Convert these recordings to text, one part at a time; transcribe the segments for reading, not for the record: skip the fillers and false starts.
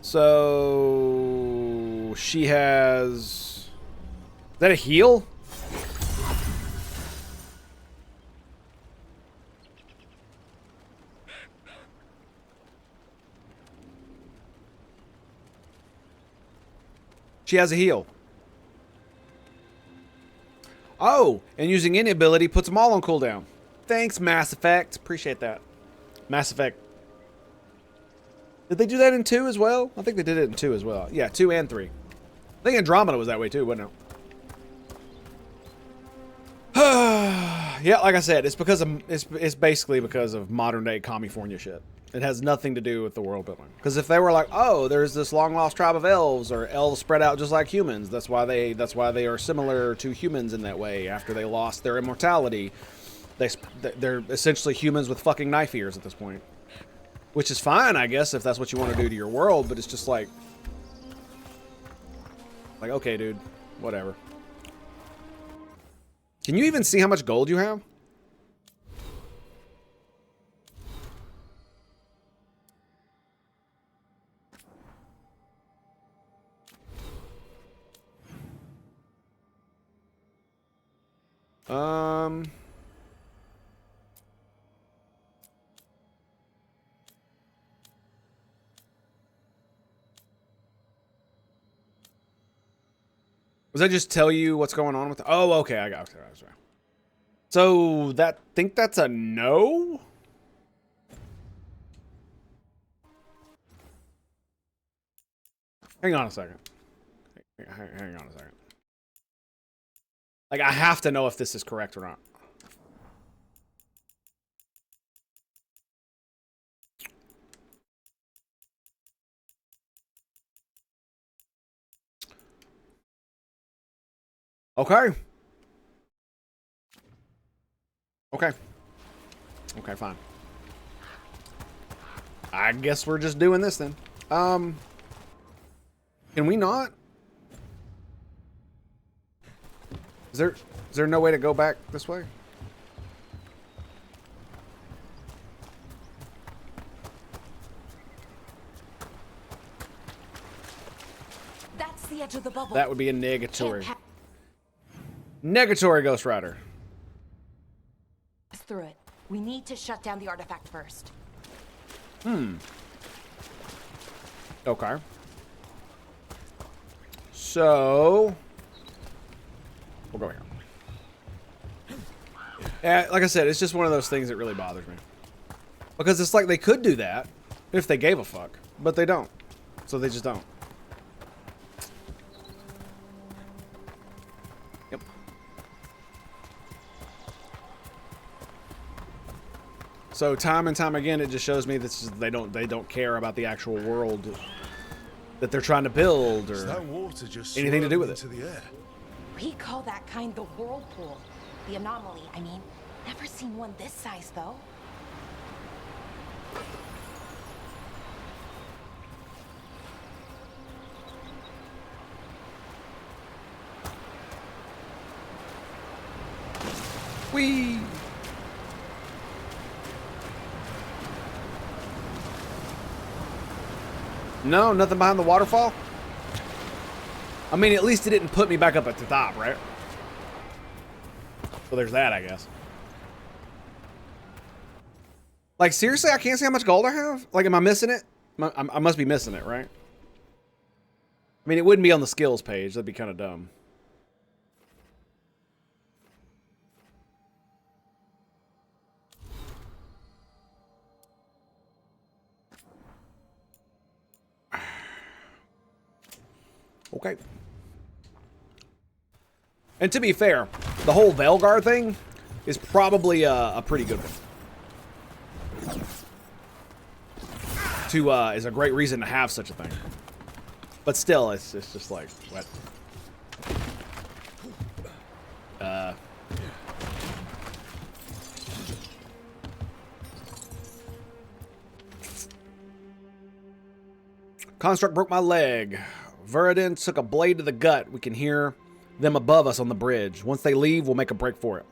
So she has. Is that a heal? She has a heal. Oh, and using any ability puts them all on cooldown. Thanks, Mass Effect. Appreciate that. Mass Effect. Did they do that in 2 as well? I think they did it in 2 as well. Yeah, 2 and 3. I think Andromeda was that way too, wasn't it? Yeah, like I said, it's because of it's basically because of modern day California shit. It has nothing to do with the world building. Because if they were like, oh, there's this long lost tribe of elves, or elves spread out just like humans, that's why they are similar to humans in that way. After they lost their immortality, they're essentially humans with fucking knife ears at this point. Which is fine, I guess, if that's what you want to do to your world, but it's just like, okay, dude, whatever. Can you even see how much gold you have? Was I just tell you what's going on with the, oh, okay, I got it. So think that's a no? Hang on a second. Hang on a second. Like, I have to know if this is correct or not. Okay. Okay. Okay, fine. I guess we're just doing this then. Can we not? Is there no way to go back this way? That's the edge of the bubble. That would be a negatory. Negatory, Ghost Rider. Through it. We need to shut down the artifact first. Okay. So we'll go here. Yeah, like I said, it's just one of those things that really bothers me. Because it's like they could do that if they gave a fuck, but they don't. So they just don't. Yep. So time and time again, it just shows me that they don't care about the actual world that they're trying to build or that water just anything to do with it. into the air? We call that kind the whirlpool. The anomaly, I mean. Never seen one this size, though. Whee! No, nothing behind the waterfall? I mean, at least it didn't put me back up at the top, right? So there's that, I guess. Like, seriously, I can't see how much gold I have? Like, am I missing it? I must be missing it, right? I mean, it wouldn't be on the skills page. That'd be kind of dumb. Okay. And to be fair, the whole Failguard thing is probably a pretty good one. Is a great reason to have such a thing. But still, it's just like, what? Construct broke my leg. Viridin took a blade to the gut. We can hear them above us on the bridge. Once they leave, we'll make a break for it.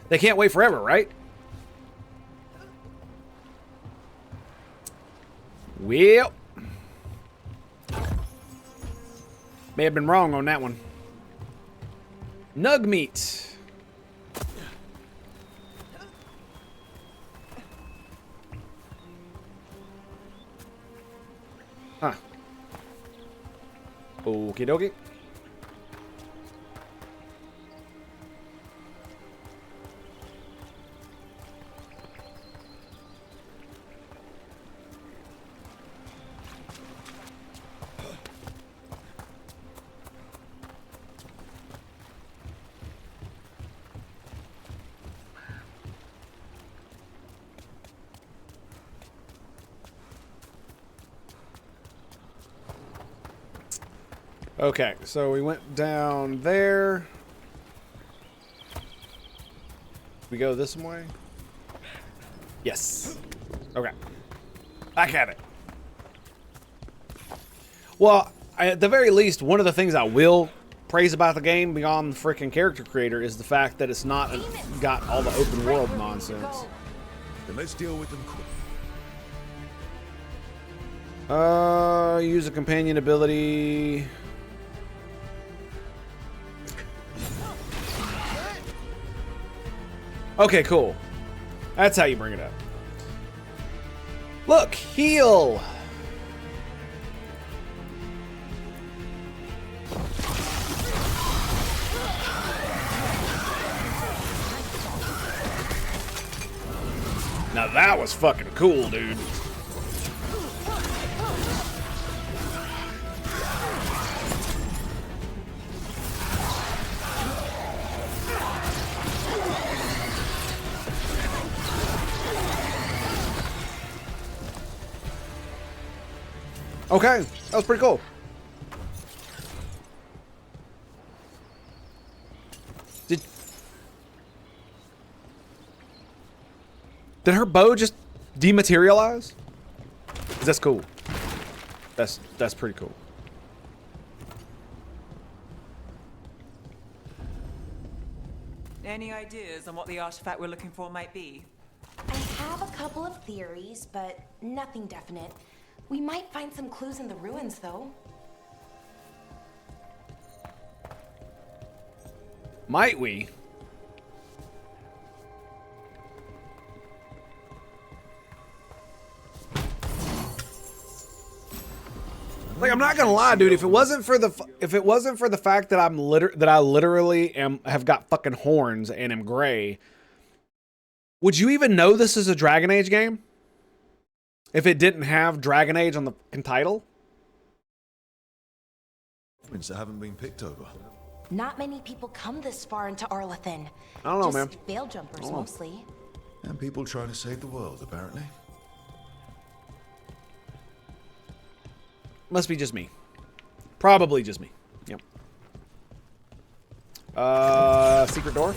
They can't wait forever, right? Well. May have been wrong on that one. Nug meat. Huh. Okie dokie. Okay, so we went down there. We go this way? Yes. Okay. Back at it. Well, at the very least, one of the things I will praise about the game beyond the freaking character creator is the fact that it's not got all the open world nonsense. Then let's deal with them quick. Use a companion ability. Okay, cool. That's how you bring it up. Look, heal. Now that was fucking cool, dude. Okay, that was pretty cool. Did her bow just dematerialize? 'Cause that's cool. That's pretty cool. Any ideas on what the artifact we're looking for might be? I have a couple of theories, but nothing definite. We might find some clues in the ruins, though. Might we? Like, I'm not gonna lie, dude. If it wasn't for the fact that I literally have got fucking horns and am gray, would you even know this is a Dragon Age game? If it didn't have Dragon Age on the title? That haven't been picked over. Not many people come this far into Arlathan. I don't know, Just man. veil jumpers, mostly. And people trying to save the world, apparently. Must be just me. Probably just me. Yep. Secret door?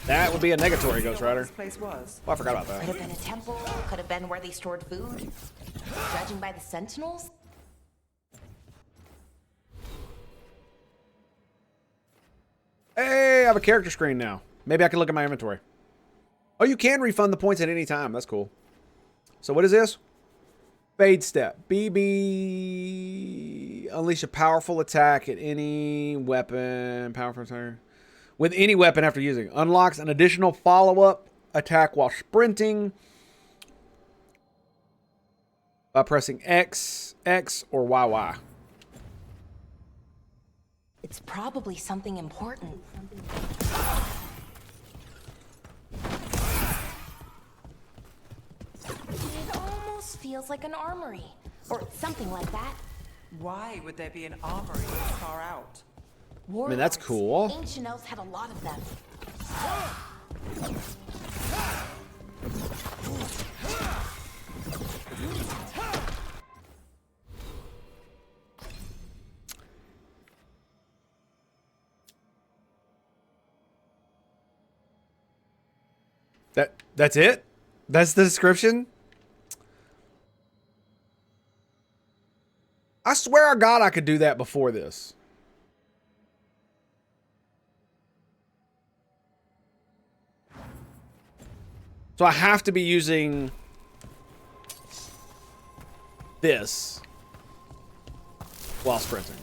That would be a negatory, Ghost Rider. This place was. Oh, I forgot about Could that. have been a temple, could have been where they stored food. Judging by the sentinels, Hey, I have a character screen now. Maybe I can look at my inventory. Oh, you can refund the points at any time. That's cool. So what is this? Fade step. BB. Unleash a powerful attack at any weapon. Powerful attack. With any weapon after using. Unlocks an additional follow-up attack while sprinting. By pressing X, X, or YY. it's probably something important. It almost feels like an armory, or something like that. Why would there be an armory this far out? I mean, that's cool. Ancient elves had a lot of them. That's it? That's the description? I swear to God I could do that before this. So I have to be using this. while sprinting.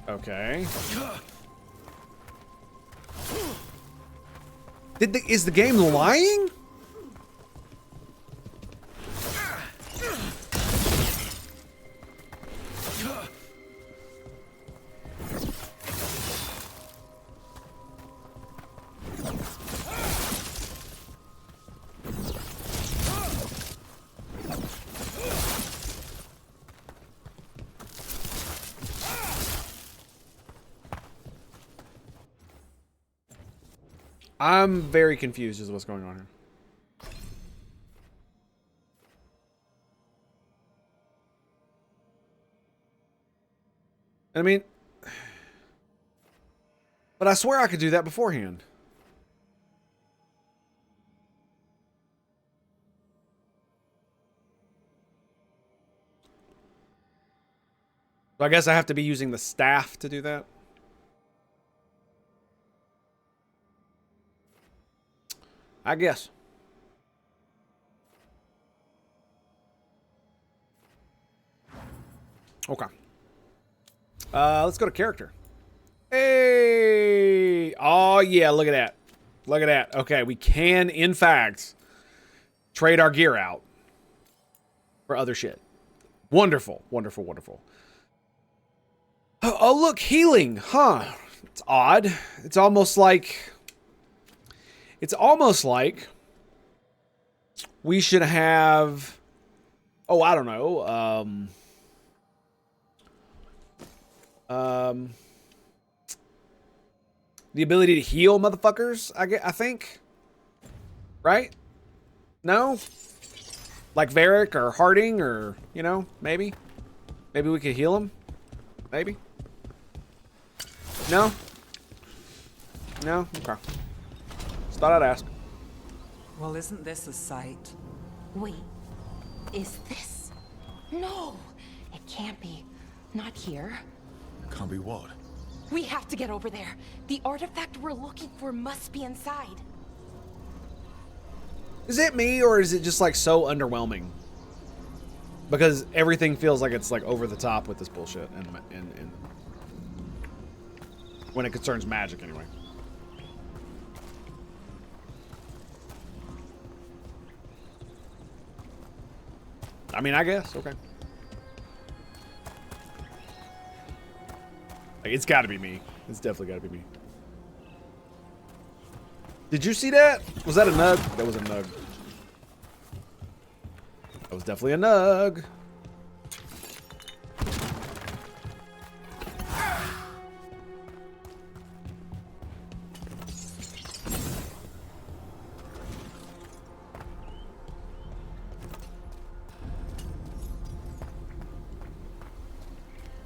Okay. Is the game lying? I'm very confused as to what's going on here. I mean, but I swear I could do that beforehand. So I guess I have to be using the staff to do that. I guess. Okay. Let's go to character. Hey! Oh, yeah, look at that. Look at that. Okay, we can, in fact, trade our gear out for other shit. Wonderful, wonderful, wonderful. Oh, look, healing. Huh. It's odd. It's almost like we should have, oh, I don't know, the ability to heal motherfuckers, I think, right? No? Like Varric or Harding or, you know, maybe we could heal him, maybe? No? No? Okay. Just thought I'd ask. Well, isn't this a sight? Wait, is this? No, it can't be. Not here. Can't be what? We have to get over there. The artifact we're looking for must be inside. Is it me, or is it just like so underwhelming? Because everything feels like it's like over the top with this bullshit, and when it concerns magic, anyway. I mean, I guess. Okay. Like, it's got to be me. It's definitely got to be me. Did you see that? Was that a nug? That was a nug. That was definitely a nug.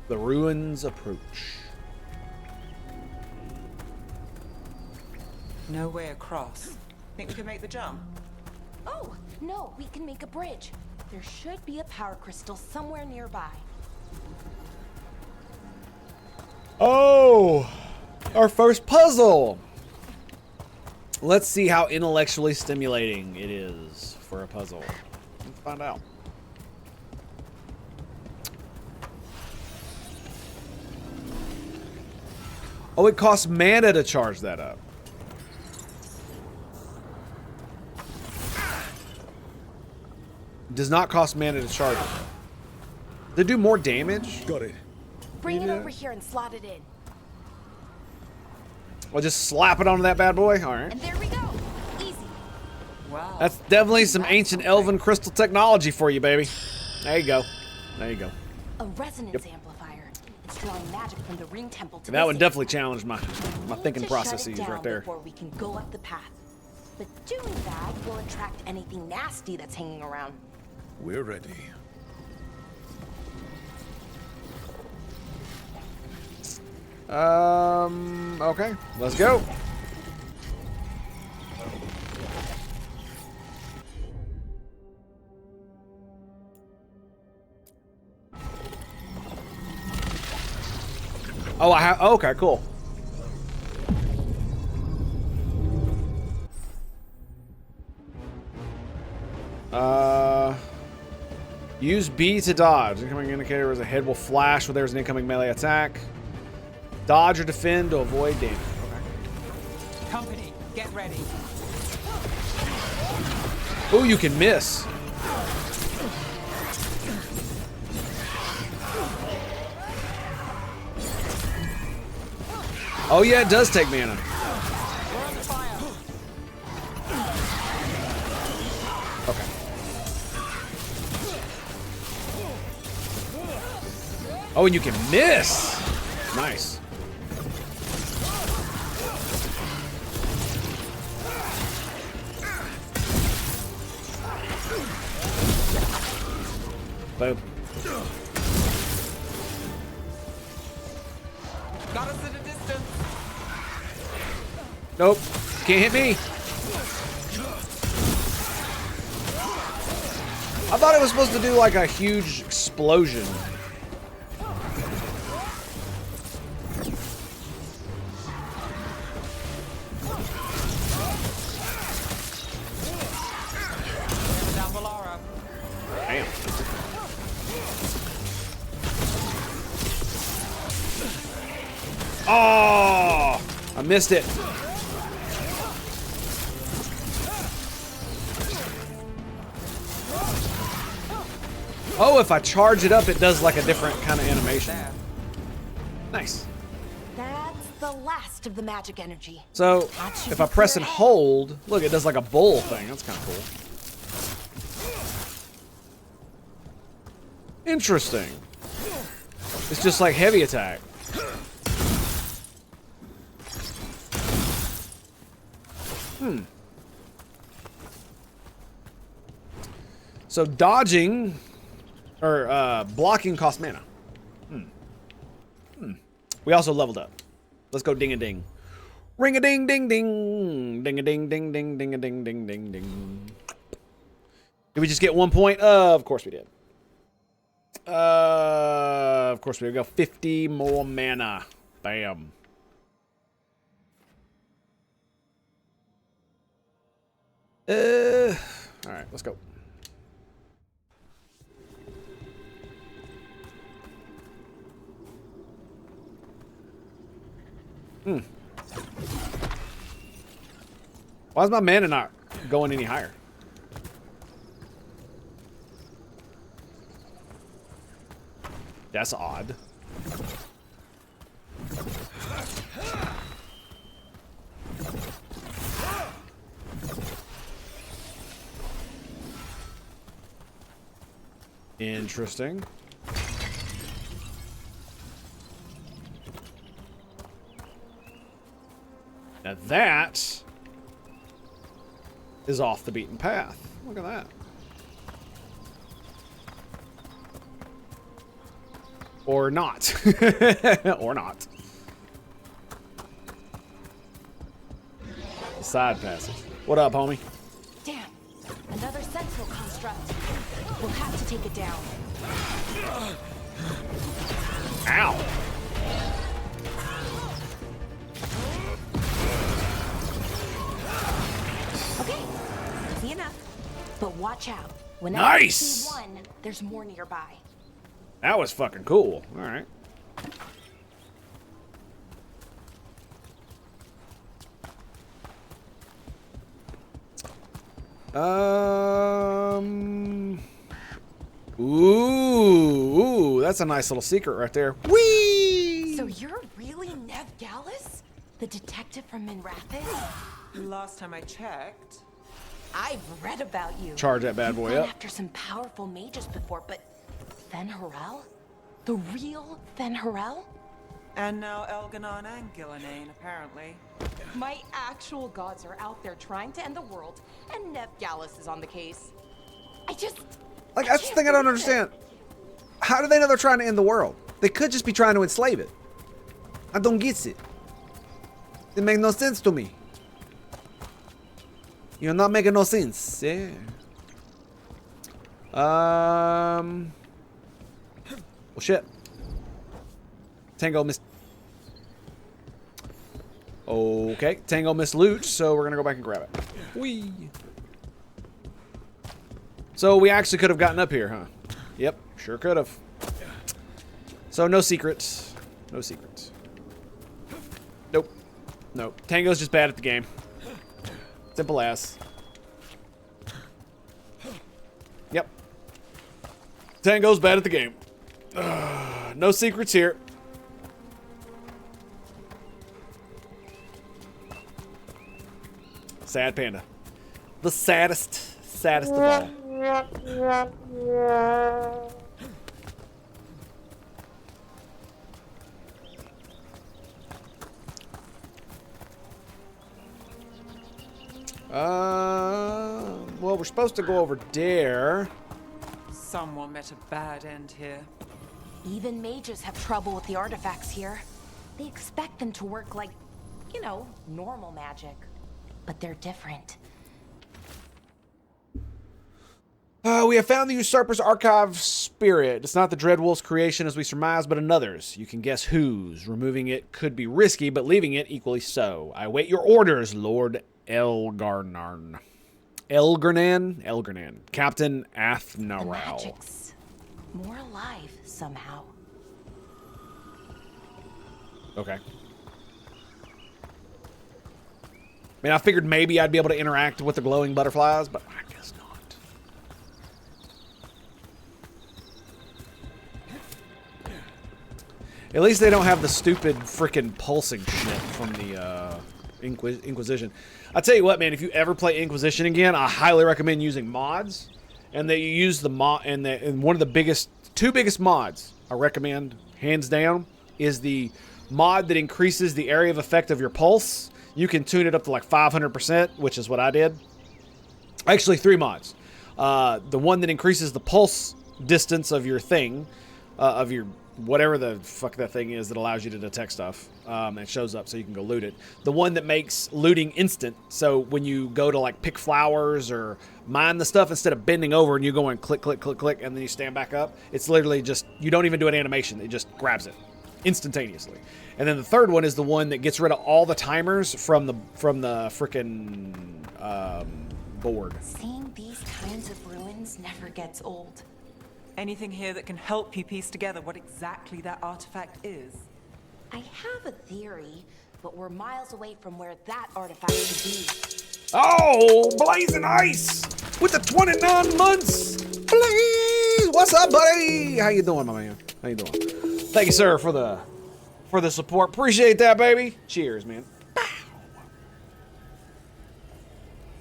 The ruins approach. No way across. Think we can make the jump? Oh, no, we can make a bridge. There should be a power crystal somewhere nearby. Oh, our first puzzle. Let's see how intellectually stimulating it is for a puzzle. Let's find out. Oh, it costs mana to charge that up. Does not cost mana to charge it. They do more damage? Got it. Bring it over here and slot it in. Well, just slap it onto that bad boy? All right. And there we go. Easy. Wow. That's definitely some ancient elven crystal technology for you, baby. There you go. There you go. A resonance amplifier. It's drawing magic from the ring temple to That this one definitely challenged my We need thinking to shut it processes down right there. Before we can go up the path. But doing that will attract anything nasty that's hanging around. We're ready. Okay, let's go. Oh, I have. Okay, cool. Use B to dodge. Incoming indicator is a head will flash when there's an incoming melee attack. Dodge or defend to avoid damage. Okay. Company, get ready. Oh, you can miss. Oh yeah, it does take mana. We're on fire. Okay. Oh, and you can miss. Nice. Boom. Got us at a distance. Nope. Can't hit me. I thought it was supposed to do like a huge explosion. Down Valara. Damn. Oh, I missed it. Oh, if I charge it up, it does like a different kind of animation. There. Nice. That's the last of the magic energy. So, That should if be I press and clear. hold, look, it does like a bowl thing. That's kind of cool. Interesting. It's just like heavy attack. So dodging or blocking costs mana. We also leveled up. Let's go ding a ding. Ring a ding ding ding. Ding a ding ding ding ding a ding ding ding ding. Did we just get 1 point? Of course we did. Of course we go 50 more mana. Bam. All right, let's go. Why is my mana not going any higher? That's odd. Interesting. Now that is off the beaten path. Look at that. Or not. Or not. Side passage. What up, homie? Damn, another sentinel construct. We'll have to take it down. Ow. Okay, easy enough. But watch out. When Nice! I see one, there's more nearby. That was fucking cool. All right. Ooh, that's a nice little secret right there. Whee! So you're really Nev Gallus? The detective from Minrathis? Last time I checked. I've read about you. Charge that bad boy You've gone up. after some powerful mages before, but Fen Harel? The real Fen Harel? And now Elganon and Gillinane, apparently. My actual gods are out there trying to end the world, and Nev Gallus is on the case. Like, that's the thing I don't understand. How do they know they're trying to end the world? They could just be trying to enslave it. I don't get it. It makes no sense to me. You're not making no sense. Yeah. Well, shit. Tango missed. Okay, Tango missed loot, so we're gonna go back and grab it. Whee. So we actually could have gotten up here, huh? Yep, sure could have. So no secrets. No secrets. Nope. Nope. Tango's just bad at the game. Simple as. Yep. Tango's bad at the game. No secrets here. Sad panda. The saddest of all. Well, we're supposed to go over there. Someone met a bad end here. Even mages have trouble with the artifacts here. They expect them to work like, you know, normal magic. But they're different. We have found the Usurper's Archive Spirit. It's not the Dreadwolf's creation as we surmise, but another's. You can guess whose. Removing it could be risky, but leaving it equally so. I await your orders, Lord Elgarnan. Elgarnan? Captain The Athnarau. magic's more alive somehow. Okay. I mean, I figured maybe I'd be able to interact with the glowing butterflies, but I guess not. At least they don't have the stupid freaking pulsing shit from the Inquisition. I'll tell you what, man, if you ever play Inquisition again, I highly recommend using mods. And that you use the mod, and one of the two biggest mods I recommend, hands down, is the mod that increases the area of effect of your pulse. You can tune it up to like 500%, which is what I did. Actually, 3 mods. The one that increases the pulse distance of your thing, of your whatever the fuck that thing is that allows you to detect stuff, and shows up so you can go loot it. The one that makes looting instant, so when you go to like pick flowers or mine the stuff, instead of bending over and you going click, click, click, click, and then you stand back up, it's literally just, you don't even do an animation, it just grabs it instantaneously. And then the third one is the one that gets rid of all the timers from the frickin' board. Seeing these kinds of ruins never gets old. Anything here that can help you piece together what exactly that artifact is? I have a theory, but we're miles away from where that artifact should be. Oh, Blazing Ice with the 29 months. Blaze, what's up, buddy? How you doing, my man? How you doing? Thank you, sir, for the support. Appreciate that, baby. Cheers, man.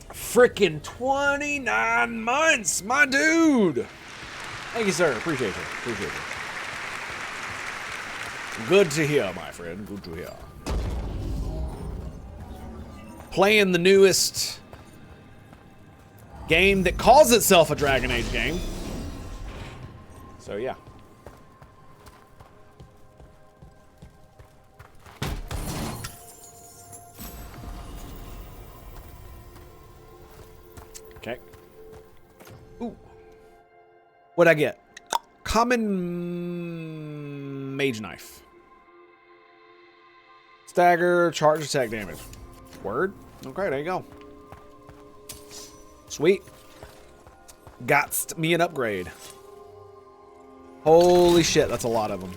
Freaking 29 months, my dude. Thank you, sir. Appreciate you. Appreciate you. Good to hear, my friend. Good to hear. Playing the newest game that calls itself a Dragon Age game. So, yeah. Okay. Ooh. What'd I get? Common mage knife. Stagger, charge attack damage. Word? Okay, there you go. Sweet. Got me an upgrade. Holy shit, that's a lot of them.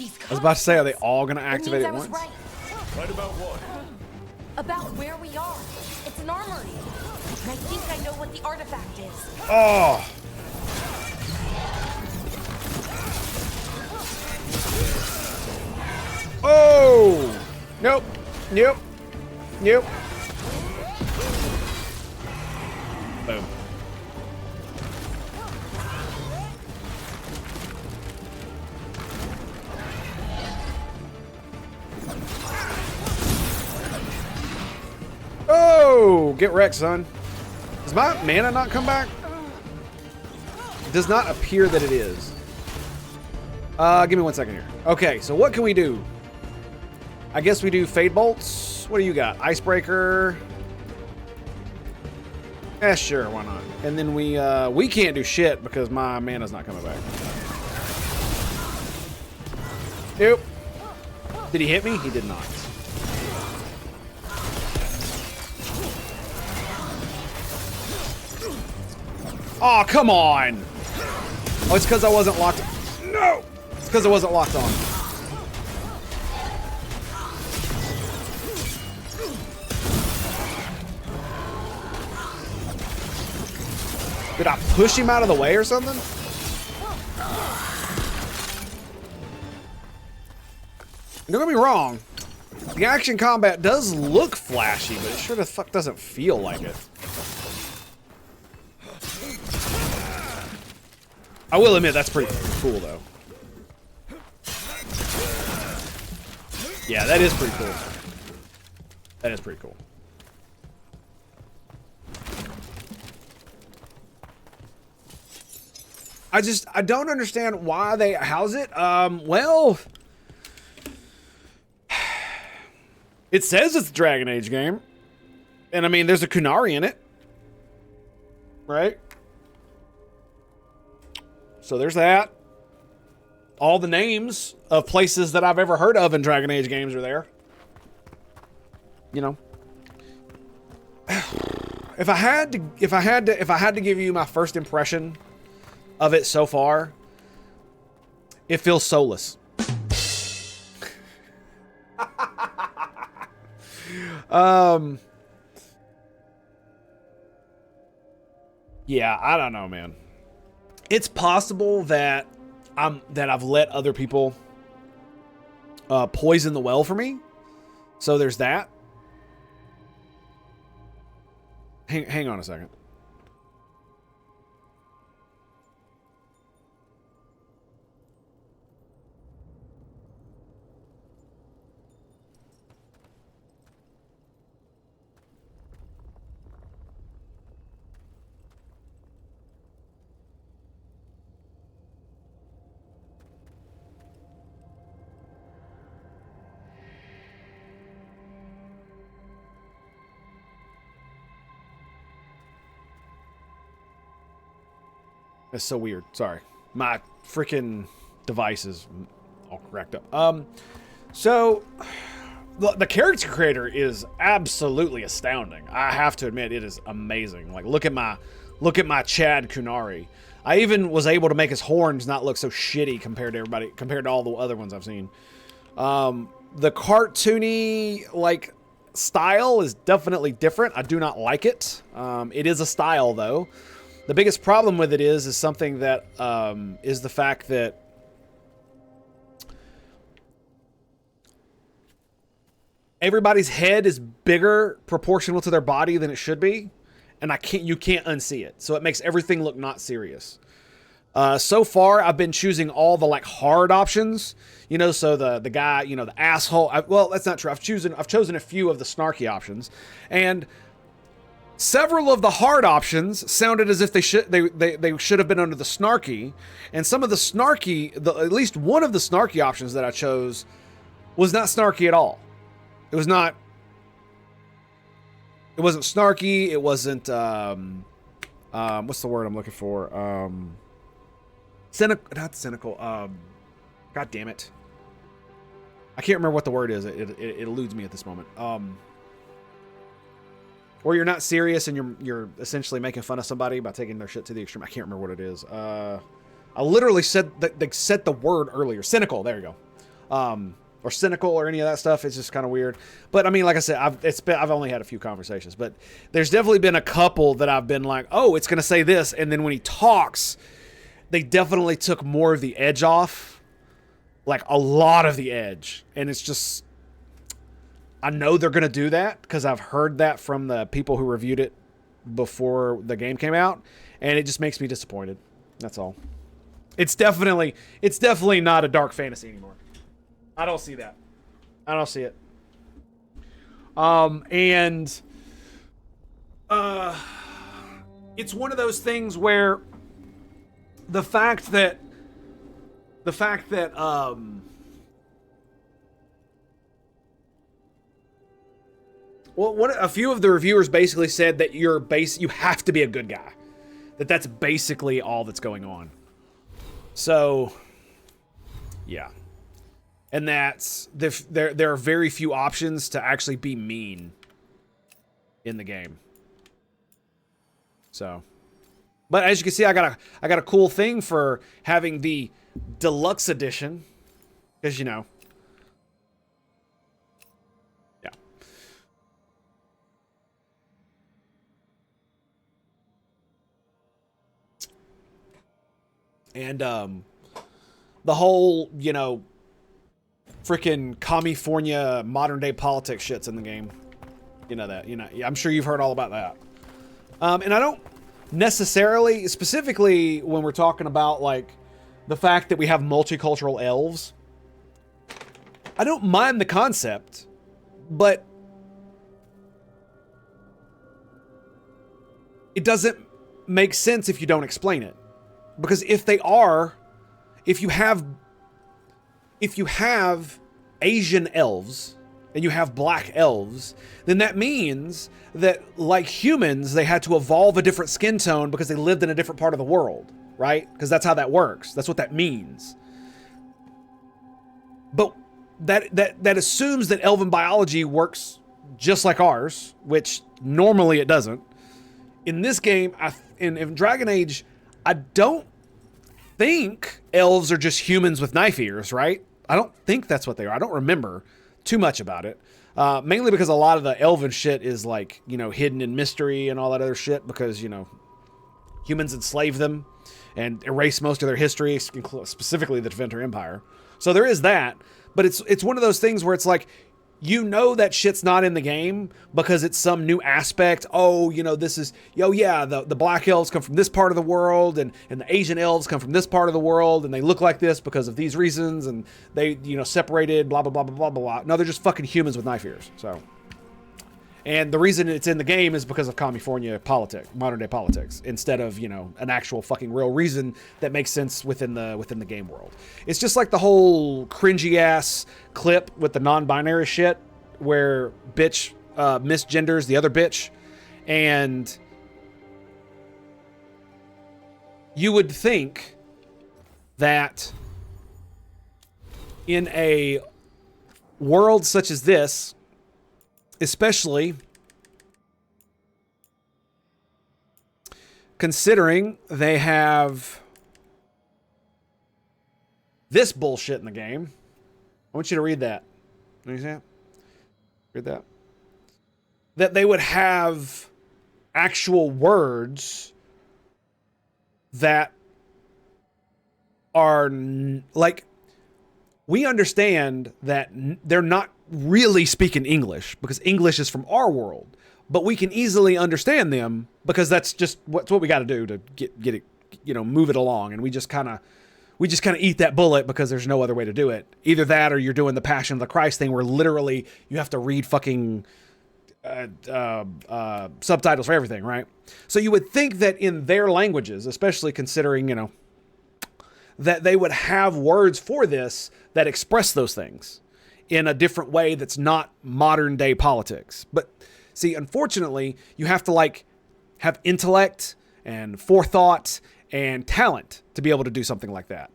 I was about to say, are they all going to activate at once? Right. Right about what? About where we are. It's an armory. And I think I know what the artifact is. Oh! Oh! Nope. Nope. Nope. Boom. Oh! Get wrecked, son. Does my mana not come back? It does not appear that it is. Give me 1 second here. Okay, so what can we do? I guess we do Fade Bolts. What do you got? Icebreaker. Eh, sure, why not? And then we can't do shit because my mana's not coming back. Nope. Did he hit me? He did not. Oh, come on. Oh, it's because I wasn't locked. No! It's because I wasn't locked on. Did I push him out of the way or something? Don't get me wrong. The action combat does look flashy, but it sure the fuck doesn't feel like it. I will admit that's pretty cool, though. Yeah, that is pretty cool. That is pretty cool. I don't understand why they house it. Well, it says it's a Dragon Age game. And I mean, there's a Kunari in it. Right? So there's that. All the names of places that I've ever heard of in Dragon Age games are there. You know. If I had to give you my first impression of it so far, it feels soulless. Yeah, I don't know, man. It's possible that I've let other people poison the well for me. So there's that. Hang on a second. That's so weird. Sorry. My freaking device is all cracked up. So the character creator is absolutely astounding. I have to admit, it is amazing. Like, look at my Chad Kunari. I even was able to make his horns not look so shitty compared to all the other ones I've seen. The cartoony, like, style is definitely different. I do not like it. It is a style, though. The biggest problem with it is something that is the fact that everybody's head is bigger proportional to their body than it should be, and you can't unsee it. So it makes everything look not serious. So far, I've been choosing all the like hard options, you know. So the guy, you know, the asshole. Well, that's not true. I've chosen a few of the snarky options, and several of the hard options sounded as if they should have been under the snarky, and some of the snarky, at least one of the snarky options that I chose was not snarky at all. It wasn't snarky. It wasn't what's the word I'm looking for? Not cynical. God damn it. I can't remember what the word is. It eludes me at this moment. Or you're not serious and you're essentially making fun of somebody by taking their shit to the extreme. I can't remember what it is. I literally said that they said the word earlier. Cynical. There you go. Or cynical or any of that stuff. It's just kind of weird. But I mean, like I said, I've only had a few conversations, but there's definitely been a couple that I've been like, oh, it's gonna say this, and then when he talks, they definitely took more of the edge off, like a lot of the edge, and it's just. I know they're going to do that because I've heard that from the people who reviewed it before the game came out, and it just makes me disappointed. That's all. It's definitely not a dark fantasy anymore. I don't see that. I don't see it. It's one of those things where the fact that well, a few of the reviewers basically said that you have to be a good guy. That's basically all that's going on. So, yeah. And that's there are very few options to actually be mean in the game. So, but as you can see, I got a cool thing for having the deluxe edition, because you know, yeah. And the whole, you know, freaking California modern day politics shit's in the game. You know that, you know, I'm sure you've heard all about that. And I don't necessarily, specifically when we're talking about like the fact that we have multicultural elves, I don't mind the concept, but it doesn't make sense if you don't explain it. Because if they are, if you have Asian elves and you have black elves, then that means that, like humans, they had to evolve a different skin tone because they lived in a different part of the world, right? Because that's how that works. That's what that means. But that assumes that elven biology works just like ours, which normally it doesn't. In this game, in Dragon Age, I don't think elves are just humans with knife ears, right? I don't think that's what they are. I don't remember too much about it. Mainly because a lot of the elven shit is like, you know, hidden in mystery and all that other shit because, you know, humans enslaved them and erased most of their history, specifically the Deventer Empire. So there is that, but it's one of those things where it's like, you know that shit's not in the game because it's some new aspect. Oh, you know, this is, oh yeah, the black elves come from this part of the world and the Asian elves come from this part of the world and they look like this because of these reasons and they, you know, separated, blah, blah, blah, blah, blah, blah. No, they're just fucking humans with knife ears. So, and the reason it's in the game is because of California politics, modern day politics, instead of, you know, an actual fucking real reason that makes sense within the game world. It's just like the whole cringy ass clip with the non-binary shit where bitch misgenders the other bitch, and you would think that in a world such as this, especially considering they have this bullshit in the game. I want you to read that. What do you say? Read that. That they would have actual words that are like, we understand that they're not really speaking English because English is from our world, but we can easily understand them because that's just what we got to do to get it, you know, move it along. And we just kind of eat that bullet because there's no other way to do it. Either that or you're doing the Passion of the Christ thing where literally you have to read fucking subtitles for everything, right? So you would think that in their languages, especially considering, you know, that they would have words for this that express those things in a different way that's not modern day politics. But see, unfortunately, you have to like have intellect and forethought and talent to be able to do something like that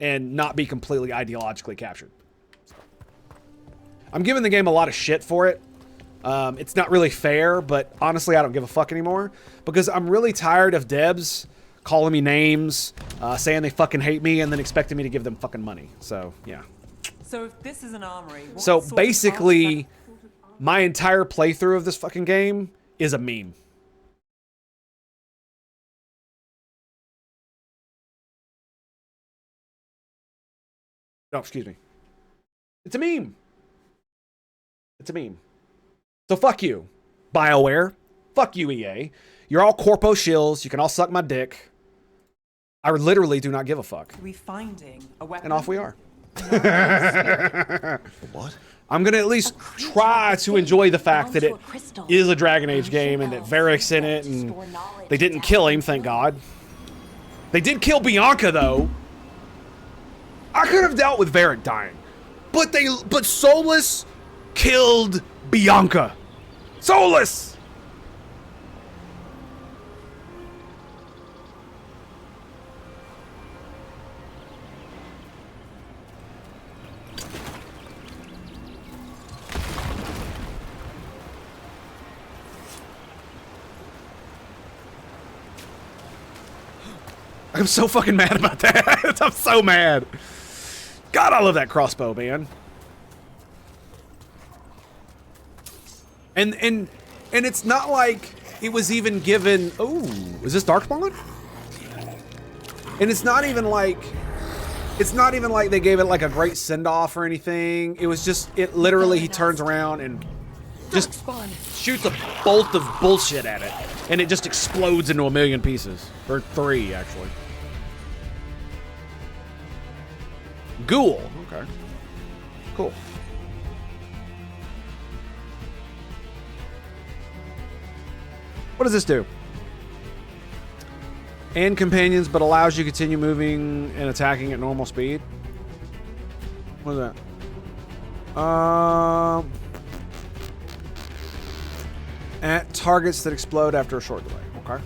and not be completely ideologically captured. I'm giving the game a lot of shit for it. It's not really fair, but honestly, I don't give a fuck anymore because I'm really tired of Debs calling me names, saying they fucking hate me, and then expecting me to give them fucking money. So, yeah. So if this is an armory, what So sort of basically, artifact- my entire playthrough of this fucking game is a meme. No, excuse me. It's a meme. It's a meme. So fuck you, BioWare. Fuck you, EA. You're all corpo shills. You can all suck my dick. I literally do not give a fuck. Are we finding a weapon? And off we are. What? I'm going to at least try to enjoy the fact that it is a Dragon Age game and that Varric's in it and they didn't kill him, thank God. They did kill Bianca, though. I could have dealt with Varric dying. But Solus killed Bianca. Solus! I'm so fucking mad about that. I'm so mad. God, I love that crossbow, man. And it's not like it was even given. Oh, is this Darkspawn? And it's not even like they gave it like a great send off or anything. It was just literally he turns around and just shoots a bolt of bullshit at it, and it just explodes into a million pieces, or 3 actually. Ghoul. Okay. Cool. What does this do? And companions, but allows you to continue moving and attacking at normal speed. What is that? At targets that explode after a short delay. Okay.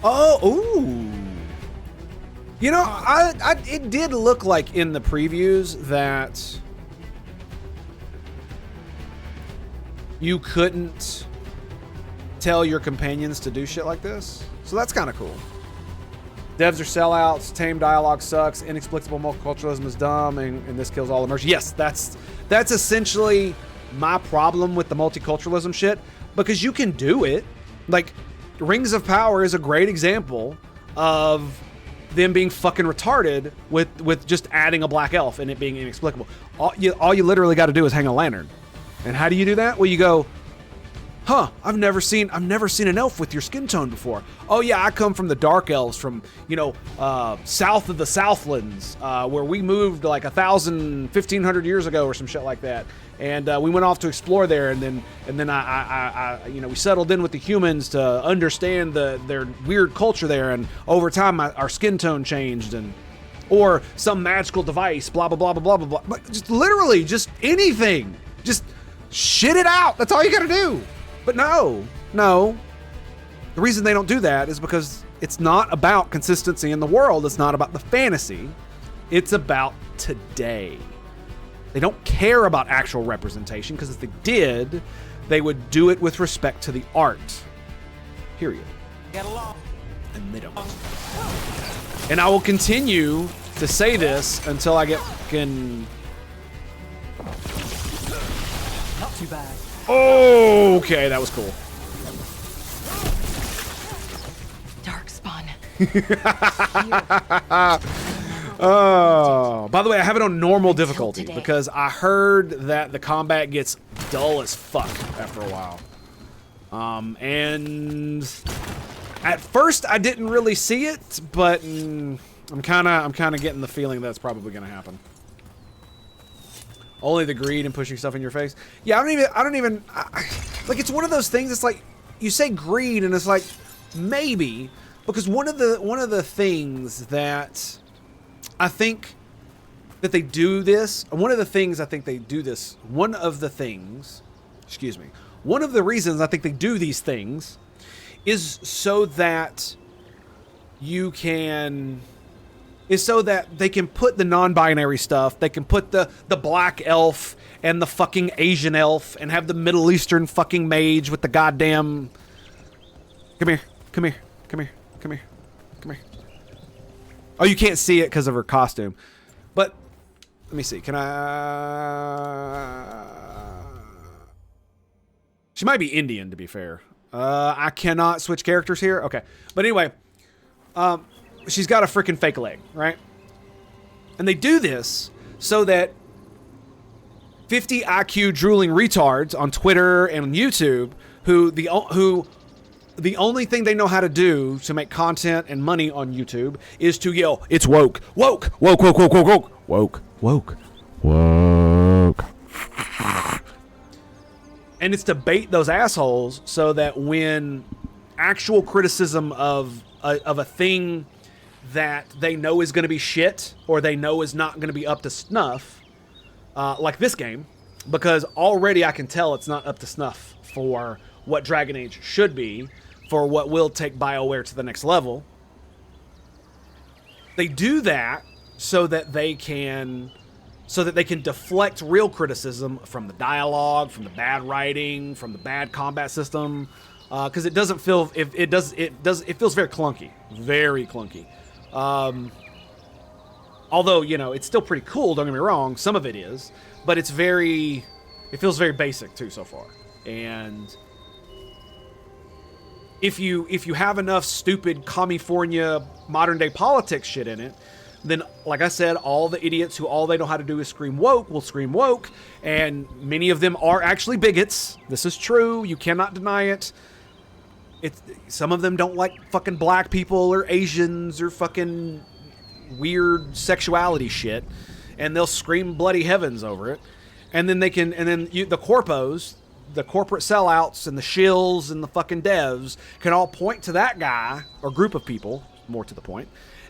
Oh, ooh. You know, it did look like in the previews that you couldn't tell your companions to do shit like this. So that's kind of cool. Devs are sellouts, tame dialogue sucks, inexplicable multiculturalism is dumb, and this kills all immersion. Yes, that's essentially my problem with the multiculturalism shit, because you can do it. Like, Rings of Power is a great example of them being fucking retarded with just adding a black elf and it being inexplicable. All you literally got to do is hang a lantern. And how do you do that? Well, you go, huh, I've never seen an elf with your skin tone before. Oh yeah, I come from the dark elves from, south of the Southlands, where we moved like 1,500 years ago or some shit like that. And we went off to explore there, and then I we settled in with the humans to understand their weird culture there, and over time our skin tone changed, or some magical device, blah blah blah blah blah blah blah. Just literally just anything. Just shit it out. That's all you gotta do. But no. The reason they don't do that is because it's not about consistency in the world. It's not about the fantasy. It's about today. They don't care about actual representation, because if they did, they would do it with respect to the art. Period. Get along. And they don't. And I will continue to say this until I get fucking... Not too bad. Okay, that was cool. Darkspawn. Oh, by the way, I have it on normal difficulty because I heard that the combat gets dull as fuck after a while. And at first I didn't really see it, but I'm kind of getting the feeling that's probably going to happen. Only the greed and pushing stuff in your face. Yeah, I don't even like, it's one of those things. It's like you say greed and it's like maybe, because one of the things that I think that they do this, one of the things I think they do this, one of the reasons I think they do these things is so that they can put the non-binary stuff, they can put the black elf and the fucking Asian elf and have the Middle Eastern fucking mage with the goddamn... Come here. Oh, you can't see it because of her costume. But, let me see. Can I... She might be Indian, to be fair. I cannot switch characters here. Okay. But anyway, she's got a freaking fake leg, right? And they do this so that 50 IQ drooling retards on Twitter and on YouTube who the only thing they know how to do to make content and money on YouTube is to yell, "It's woke, woke, woke, woke, woke, woke, woke, woke, woke." And it's to bait those assholes so that when actual criticism of a thing that they know is going to be shit, or they know is not going to be up to snuff, like this game, because already I can tell it's not up to snuff for what Dragon Age should be, for what will take BioWare to the next level. They do that so that they can deflect real criticism from the dialogue, from the bad writing, from the bad combat system, because it doesn't feel it feels very clunky, very clunky. Although, you know, it's still pretty cool, don't get me wrong, some of it is, but it feels very basic too so far. And if you have enough stupid California modern day politics shit in it, then, like I said, all the idiots who all they know how to do is scream woke will scream woke, and many of them are actually bigots. This is true. You cannot deny it. Some of them don't like fucking black people or Asians or fucking weird sexuality shit, and they'll scream bloody heavens over it. And then the corpos, the corporate sellouts and the shills and the fucking devs can all point to that guy or group of people, more to the point,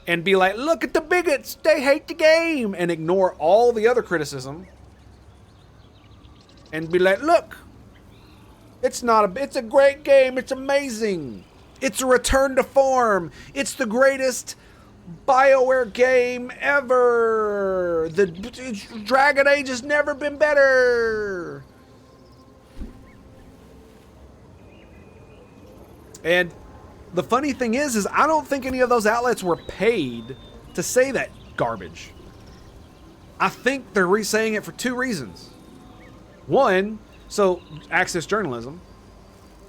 and be like, look at the bigots, they hate the game, and ignore all the other criticism and be like, look, it's a great game, it's amazing, it's a return to form, it's the greatest BioWare game ever, the Dragon Age has never been better. And the funny thing is I don't think any of those outlets were paid to say that garbage. I think they're re-saying it for two reasons. One, so access journalism.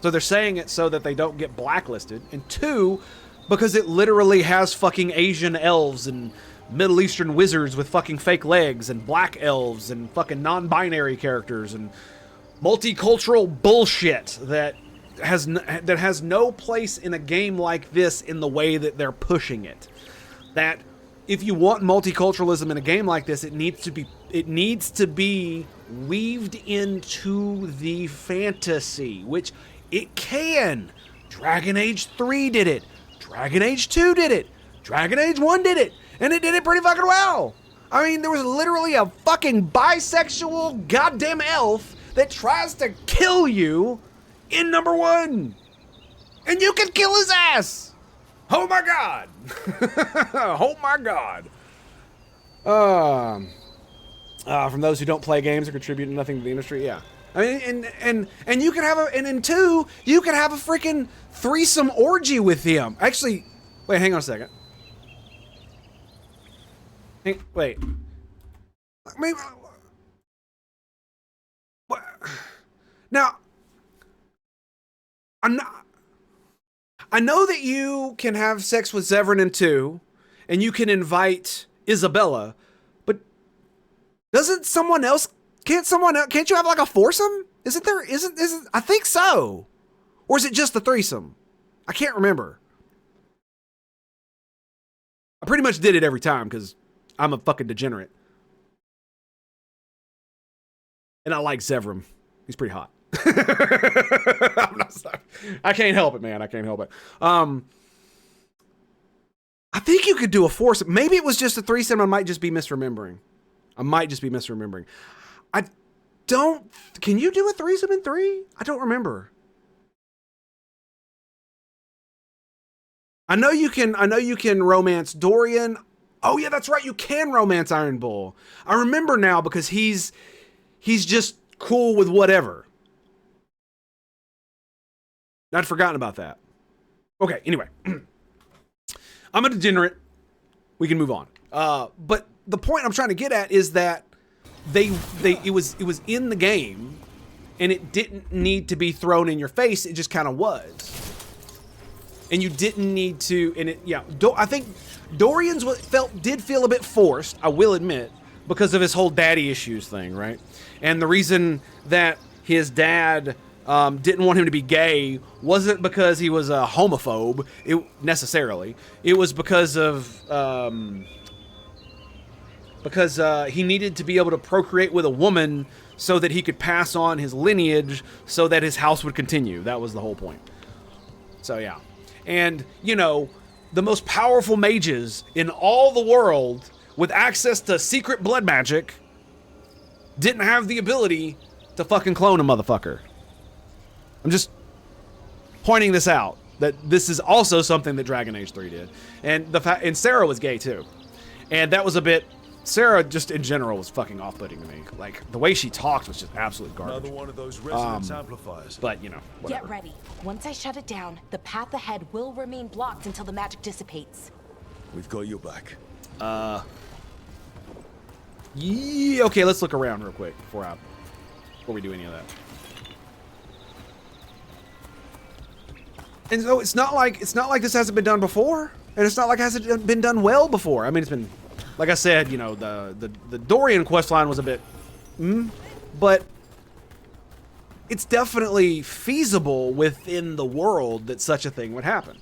So they're saying it so that they don't get blacklisted. And two, because it literally has fucking Asian elves and Middle Eastern wizards with fucking fake legs and black elves and fucking non-binary characters and multicultural bullshit that has no place in a game like this in the way that they're pushing it. That if you want multiculturalism in a game like this, it needs to be weaved into the fantasy, which it can. Dragon Age 3 did it. Dragon Age 2 did it. Dragon Age 1 did it. And it did it pretty fucking well. I mean, there was literally a fucking bisexual goddamn elf that tries to kill you in number 1. And you can kill his ass. Oh my god. Oh my god. From those who don't play games or contribute nothing to the industry, yeah. I mean, and you could have in 2, you could have a freaking threesome orgy with him. Actually, wait, hang on a second. Wait. I mean, what? Now, I know that you can have sex with Zevran in 2, and you can invite Isabella, but can't you have like a foursome? Isn't I think so. Or is it just the threesome? I can't remember. I pretty much did it every time because I'm a fucking degenerate. And I like Zevram. He's pretty hot. I'm not sorry. I can't help it, man. I can't help it. I think you could do a foursome. Maybe it was just a threesome. I might just be misremembering. Can you do a threesome in 3? I don't remember. I know you can romance Dorian. Oh yeah, that's right. You can romance Iron Bull. I remember now because he's just cool with whatever. I'd forgotten about that. Okay, anyway. I'm a degenerate. We can move on. But the point I'm trying to get at is that it was in the game and it didn't need to be thrown in your face. It just kind of was. And you didn't need to, and I think Dorian's did feel a bit forced, I will admit, because of his whole daddy issues thing, right? And the reason that his dad didn't want him to be gay wasn't because he was a homophobe, necessarily. It was because of he needed to be able to procreate with a woman so that he could pass on his lineage so that his house would continue. That was the whole point. So yeah. And, the most powerful mages in all the world with access to secret blood magic didn't have the ability to fucking clone a motherfucker. I'm just pointing this out, that this is also something that Dragon Age 3 did. And and Sarah was gay too. And that was a bit Sarah, just in general, was fucking off-putting to me. Like, the way she talked was just absolute garbage. Another one of those resonance amplifiers. But, you know, whatever. Get ready. Once I shut it down, the path ahead will remain blocked until the magic dissipates. We've got your back. Yeah, okay, let's look around real quick before we do any of that. And so it's not like this hasn't been done before, and it's not like it hasn't been done well before. I mean, it's been, like I said, you know, the Dorian questline was a bit, but it's definitely feasible within the world that such a thing would happen.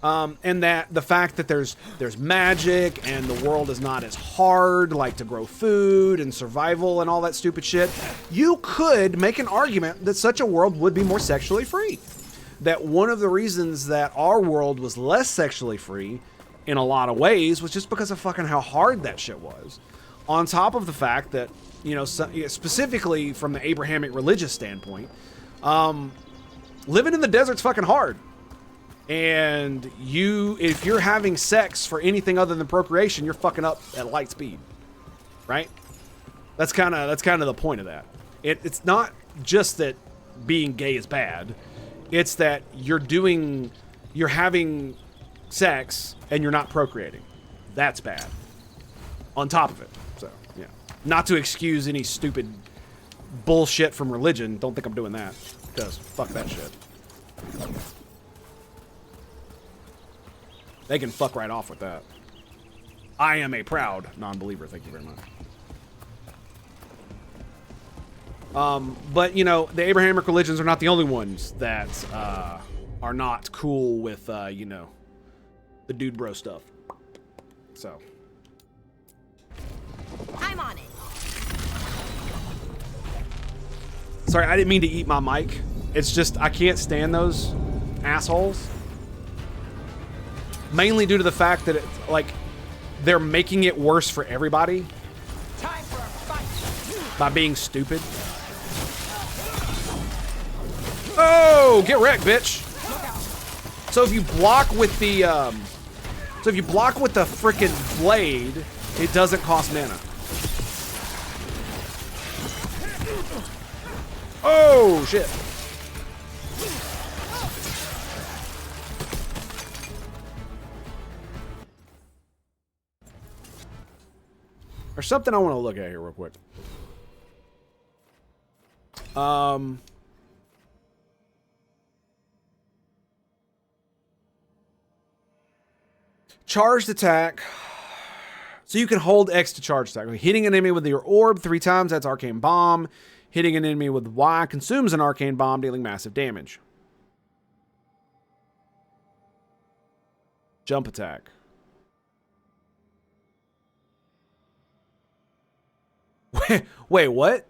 And that the fact that there's magic and the world is not as hard, like to grow food and survival and all that stupid shit, you could make an argument that such a world would be more sexually free. That one of the reasons that our world was less sexually free in a lot of ways was just because of fucking how hard that shit was. On top of the fact that, you know, specifically from the Abrahamic religious standpoint, living in the desert's fucking hard. And if you're having sex for anything other than procreation, you're fucking up at light speed, right? That's kind of the point of that. It's not just that being gay is bad. It's that you're having sex and you're not procreating. That's bad. On top of it. So, yeah. Not to excuse any stupid bullshit from religion. Don't think I'm doing that. Because fuck that shit. They can fuck right off with that. I am a proud non-believer. Thank you very much. But, you know, the Abrahamic religions are not the only ones that are not cool with, you know, the dude bro stuff. So. I'm on it. Sorry, I didn't mean to eat my mic. It's just, I can't stand those assholes. Mainly due to the fact that, it's, like, they're making it worse for everybody. Time for a fight. By being stupid. Oh, get wrecked, bitch. So if you block with the frickin' blade, it doesn't cost mana. Oh, shit. There's something I want to look at here real quick. Charged attack. So you can hold X to charge attack. Hitting an enemy with your orb 3 times, that's Arcane Bomb. Hitting an enemy with Y consumes an Arcane Bomb, dealing massive damage. Jump attack. Wait, what?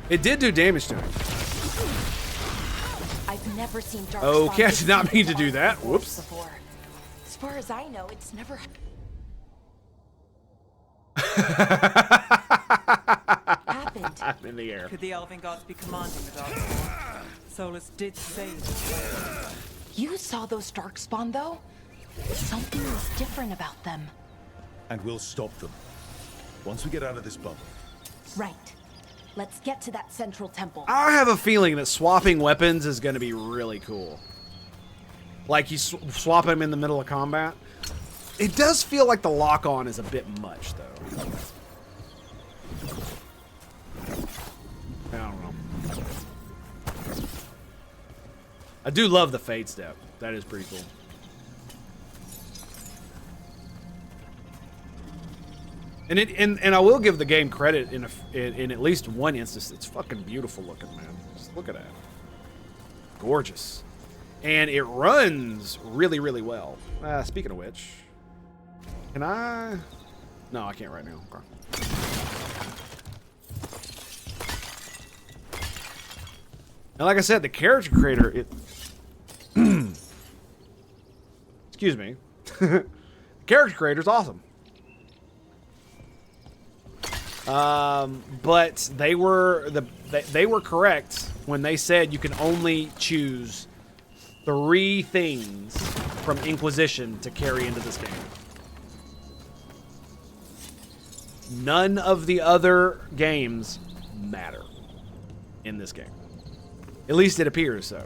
It did do damage to him. I've never seen dark Okay, I spawn did not this mean to do that. before. Whoops. As far as I know, it's never happened. I'm in the air. Could the Elven gods be commanding the dark? Solus did say. You saw those darkspawn, though? Something is different about them. And we'll stop them. Once we get out of this bubble. Right. Let's get to that central temple. I have a feeling that swapping weapons is going to be really cool. Like you swap them in the middle of combat. It does feel like the lock-on is a bit much, though. I don't know. I do love the Fade Step. That is pretty cool. And I will give the game credit in at least one instance. It's fucking beautiful looking, man. Just look at that. Gorgeous. And it runs really, really well. Speaking of which, can I? No, I can't right now. Okay. And like I said, the character creator, excuse me. Character creator's awesome. But they were correct when they said you can only choose 3 things from Inquisition to carry into this game. None of the other games matter in this game. At least it appears so.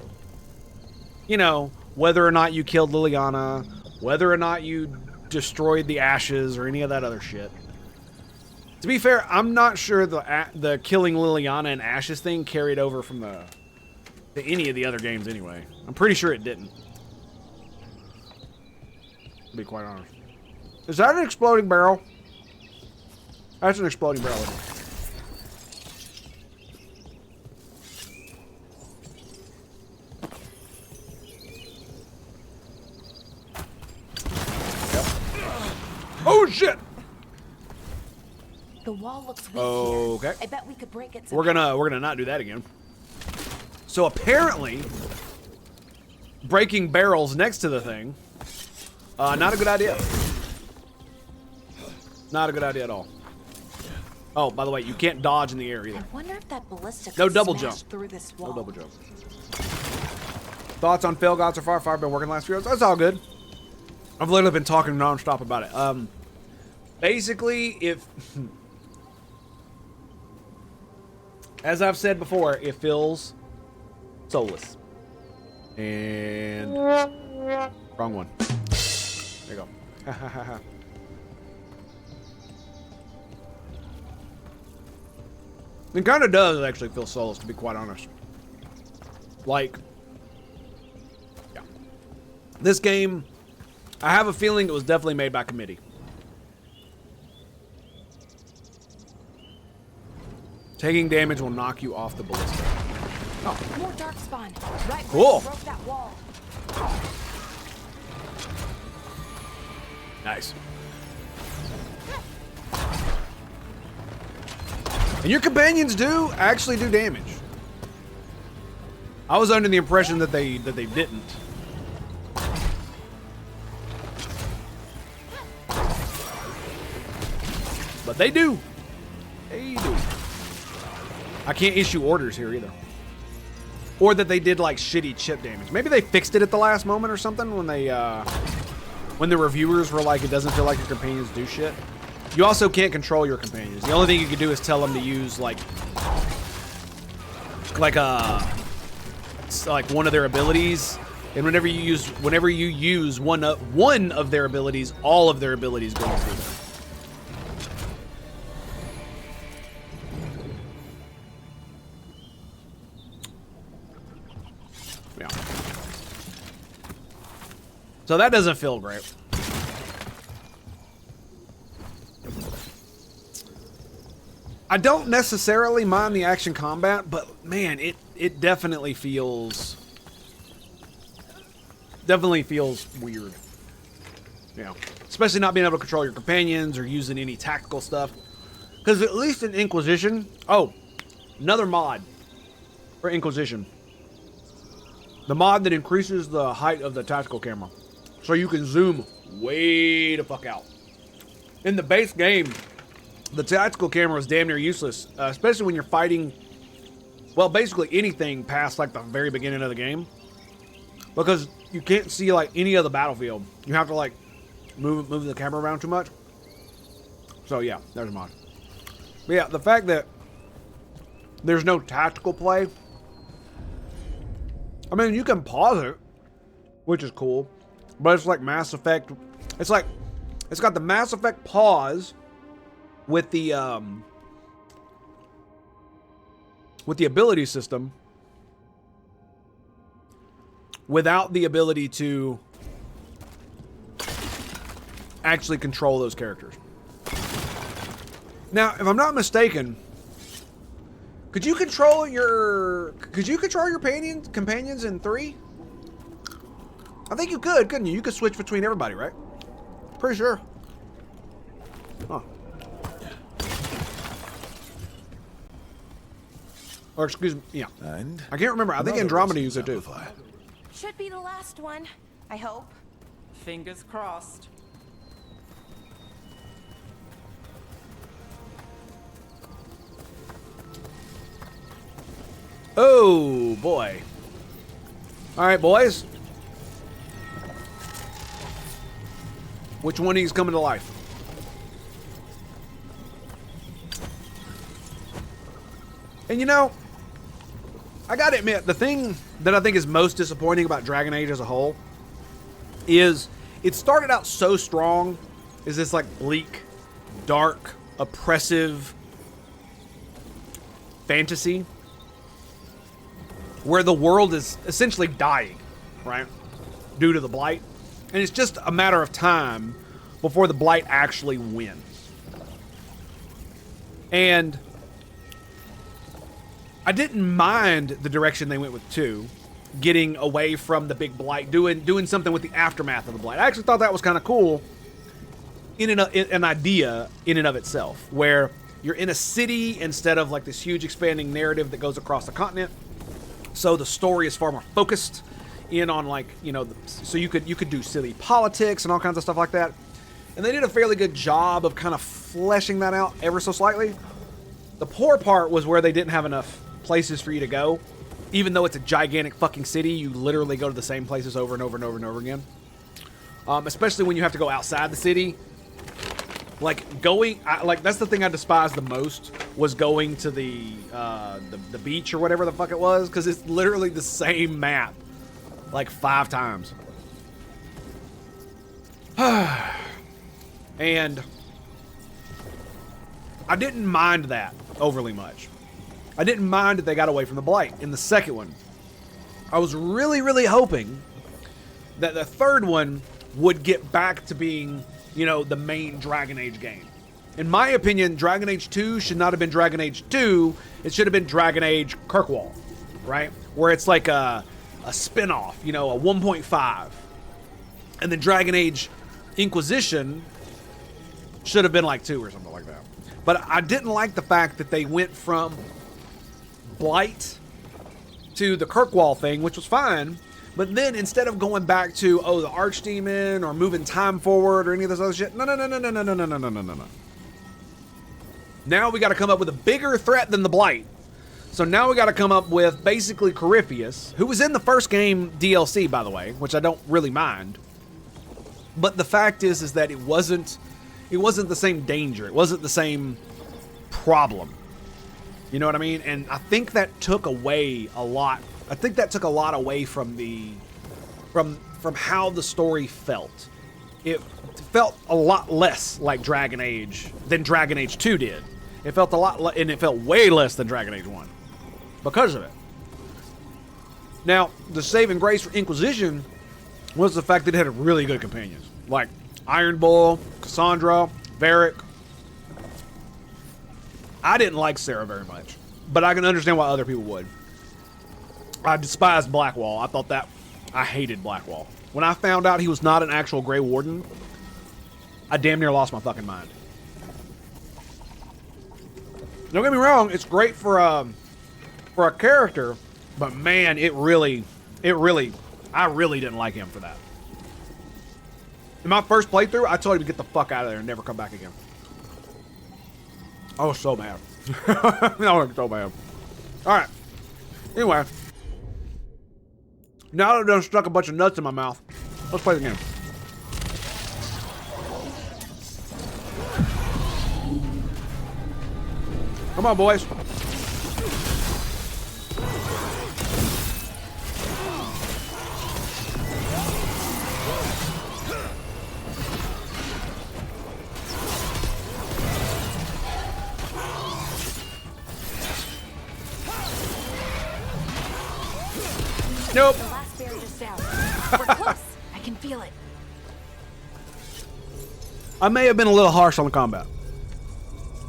You know, whether or not you killed Liliana, whether or not you destroyed the ashes or any of that other shit. To be fair, I'm not sure the killing Liliana and ashes thing carried over from to any of the other games anyway. I'm pretty sure it didn't. To be quite honest. Is that an exploding barrel? That's an exploding barrel. Yep. Oh shit! The wall looks weak Okay. here. I bet we could break it. We're gonna not do that again. So apparently, breaking barrels next to the thing, not a good idea. Not a good idea at all. Oh, by the way, you can't dodge in the air either. I wonder if that ballista No could double smash jump. through this wall. No double jump. Thoughts on Failguard so far? I've been working the last few hours. That's all good. I've literally been talking nonstop about it. Basically, if as I've said before, it feels soulless. And wrong one. There you go. It kind of does actually feel soulless, to be quite honest. Like, yeah. This game, I have a feeling it was definitely made by committee. Taking damage will knock you off the ballista. Oh. More darkspawn. Right Cool. where you broke that wall. Nice. And your companions do actually do damage. I was under the impression that they didn't. But they do. They do. I can't issue orders here either. Or that they did like shitty chip damage. Maybe they fixed it at the last moment or something when they when the reviewers were like, it doesn't feel like your companions do shit. You also can't control your companions. The only thing you can do is tell them to use like one of their abilities. And whenever you use one of their abilities, all of their abilities go through them. Yeah. So that doesn't feel great. I don't necessarily mind the action combat, but man, it definitely feels weird. Yeah. Especially not being able to control your companions or using any tactical stuff. Because at least in Inquisition, oh, another mod for Inquisition. The mod that increases the height of the tactical camera. So you can zoom way the fuck out. In the base game, the tactical camera is damn near useless, especially when you're fighting, well, basically anything past like the very beginning of the game, because you can't see like any of the battlefield. You have to like move the camera around too much. So yeah, there's a mod. But yeah, the fact that there's no tactical play, I mean, you can pause it, which is cool, but it's like Mass Effect. It's like, it's got the Mass Effect pause with the ability system without the ability to actually control those characters. Now, if I'm not mistaken, could you control your companions in 3? I think you could, couldn't you? You could switch between everybody, right? Pretty sure. Huh. Or excuse me, yeah. And I can't remember. I think Andromeda used it too. Should be the last one. I hope. Fingers crossed. Oh, boy. All right, boys. Which one of these coming to life? And you know, I gotta admit, the thing that I think is most disappointing about Dragon Age as a whole is it started out so strong as this like bleak, dark, oppressive fantasy where the world is essentially dying, right? Due to the Blight. And it's just a matter of time before the Blight actually wins. And I didn't mind the direction they went with 2, getting away from the big Blight, doing something with the aftermath of the Blight. I actually thought that was kind of cool in an idea in and of itself, where you're in a city instead of like this huge expanding narrative that goes across the continent. So the story is far more focused in on like, you know, so you could do silly politics and all kinds of stuff like that. And they did a fairly good job of kind of fleshing that out ever so slightly. The poor part was where they didn't have enough places for you to go. Even though it's a gigantic fucking city, you literally go to the same places over and over and over and over again. Especially when you have to go outside the city. Like that's the thing I despise the most, was going to the beach or whatever the fuck it was, because it's literally the same map like 5 times. And I didn't mind that overly much. I didn't mind that they got away from the Blight in the second one. I was really, really hoping that the third one would get back to being, you know, the main Dragon Age game. In my opinion, Dragon Age 2 should not have been Dragon Age 2. It should have been Dragon Age Kirkwall, right? Where it's like a spin-off, you know, a 1.5. And then Dragon Age Inquisition should have been like 2 or something like that. But I didn't like the fact that they went from Blight to the Kirkwall thing, which was fine. But then instead of going back to, oh, the Archdemon or moving time forward or any of this other shit, no. Now we got to come up with a bigger threat than the Blight. So now we got to come up with basically Corypheus, who was in the first game DLC, by the way, which I don't really mind. But the fact is that it wasn't the same danger. It wasn't the same problem. You know what I mean? And I think that took away a lot. I think that took a lot away from from how the story felt. It felt a lot less like Dragon Age than Dragon Age 2 did. It felt a lot, and it felt way less than Dragon Age 1 because of it. Now, the saving grace for Inquisition was the fact that it had really good companions, like Iron Bull, Cassandra, Varric. I didn't like Sarah very much, but I can understand why other people would. I despised Blackwall. I hated Blackwall. When I found out he was not an actual Grey Warden, I damn near lost my fucking mind. Don't get me wrong, it's great for a character, but man, I really didn't like him for that. In my first playthrough, I told him to get the fuck out of there and never come back again. I was so mad. I was so mad. Alright. Anyway. Now that I've done stuck a bunch of nuts in my mouth, let's play the game. Come on, boys. Nope. The last barrier's down. We're close. I can feel it. I may have been a little harsh on the combat.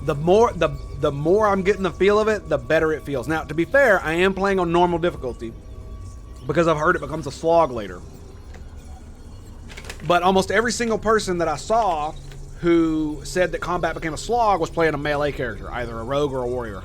The more I'm getting the feel of it, the better it feels. Now, to be fair, I am playing on normal difficulty because I've heard it becomes a slog later. But almost every single person that I saw who said that combat became a slog was playing a melee character, either a rogue or a warrior.